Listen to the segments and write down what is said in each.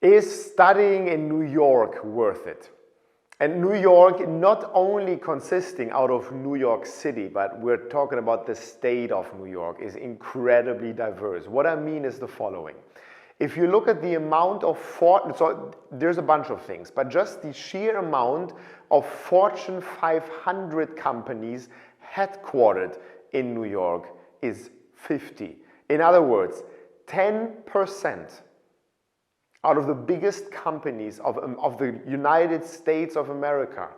Is studying in New York worth it? And New York not only consisting out of New York City, but we're talking about the state of New York, is incredibly diverse. What I mean is the following. If you look at the amount of, so there's a bunch of things, but just the sheer amount of Fortune 500 companies headquartered in New York is 50. In other words, 10% out of the biggest companies of the United States of America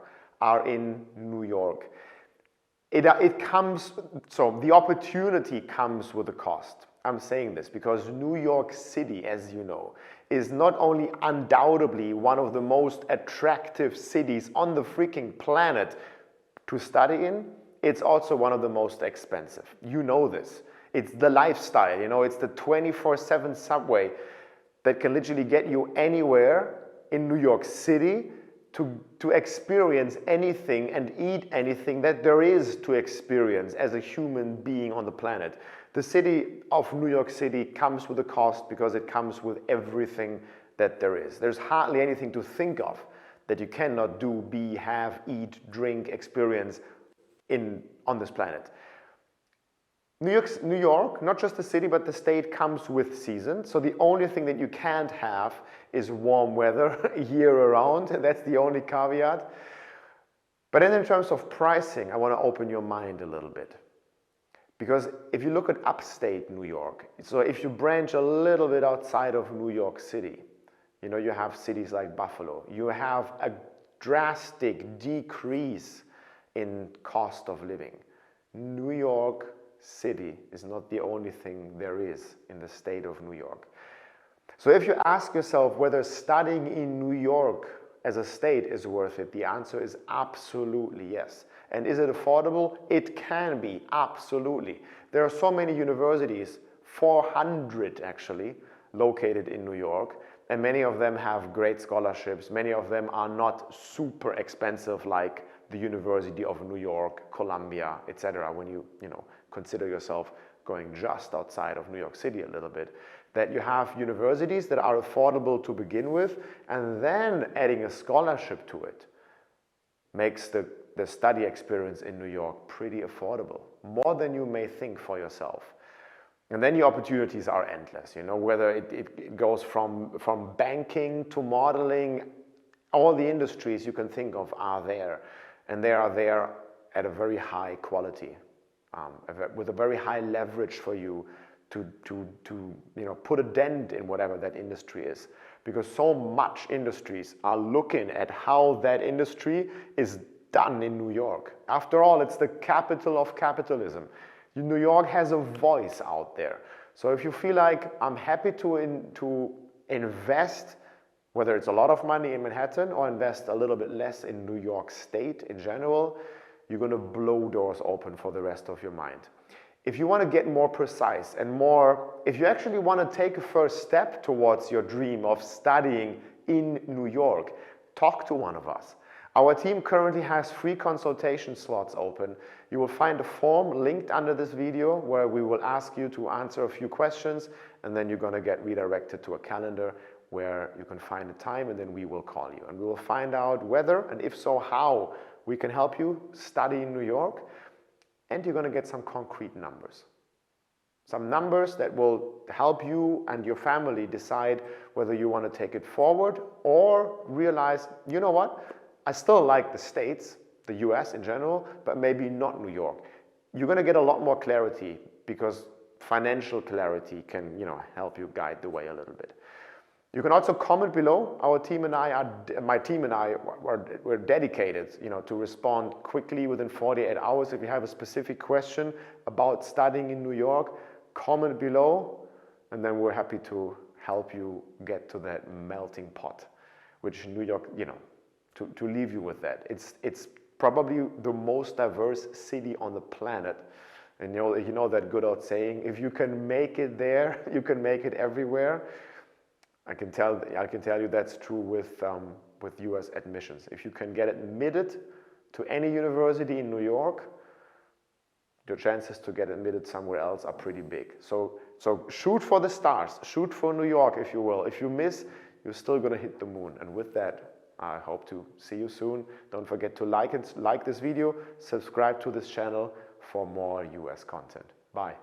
are in New York. It comes, so the opportunity comes with a cost. I'm saying this because New York City, as you know, is not only undoubtedly one of the most attractive cities on the freaking planet to study in, it's also one of the most expensive. You know this. It's the lifestyle, you know, it's the 24/7 subway that can literally get you anywhere in New York City to experience anything and eat anything that there is to experience as a human being on the planet. The city of New York City comes with a cost because it comes with everything that there is. There's hardly anything to think of that you cannot do, be, have, eat, drink, experience on this planet. New York, not just the city, but the state comes with seasons. So the only thing that you can't have is warm weather year around. That's the only caveat. But then in terms of pricing, I want to open your mind a little bit. Because if you look at upstate New York, so if you branch a little bit outside of New York City, you know, you have cities like Buffalo. You have a drastic decrease in cost of living. New York City is not the only thing there is in the state of New York. So if you ask yourself whether studying in New York as a state is worth it, the answer is absolutely yes. And is it affordable? It can be, absolutely. There are so many universities, 400 actually, located in New York, and many of them have great scholarships. Many of them are not super expensive like the University of New York, Columbia, etc. When you consider yourself going just outside of New York City a little bit, that you have universities that are affordable to begin with, and then adding a scholarship to it makes the study experience in New York pretty affordable, more than you may think for yourself. And then the opportunities are endless, you know, whether it goes from banking to modeling, all the industries you can think of are there, and they are there at a very high quality. With a very high leverage for you to put a dent in whatever that industry is, because so much industries are looking at how that industry is done in New York. After all, it's the capital of capitalism. New York has a voice out there. So if you feel like I'm happy to invest, whether it's a lot of money in Manhattan or invest a little bit less in New York State in general, you're going to blow doors open for the rest of your mind. If you want to get more precise and more, if you actually want to take a first step towards your dream of studying in New York, talk to one of us. Our team currently has free consultation slots open. You will find a form linked under this video where we will ask you to answer a few questions, and then you're going to get redirected to a calendar where you can find a time, and then we will call you. And we will find out whether, and if so, how we can help you study in New York, and you're going to get some concrete numbers. Some numbers that will help you and your family decide whether you want to take it forward or realize, you know what, I still like the States, the US in general, but maybe not New York. You're going to get a lot more clarity because financial clarity can, help you guide the way a little bit. You can also comment below. Our team and my team and I, we're dedicated, to respond quickly within 48 hours. If you have a specific question about studying in New York, comment below, and then we're happy to help you get to that melting pot, which New York, to leave you with that. It's probably the most diverse city on the planet. And you know that good old saying, if you can make it there, you can make it everywhere. I can tell you that's true with US admissions. If you can get admitted to any university in New York, your chances to get admitted somewhere else are pretty big. So shoot for the stars, shoot for New York, if you will. If you miss, you're still going to hit the moon. And with that, I hope to see you soon. Don't forget to like this video, subscribe to this channel for more US content. Bye.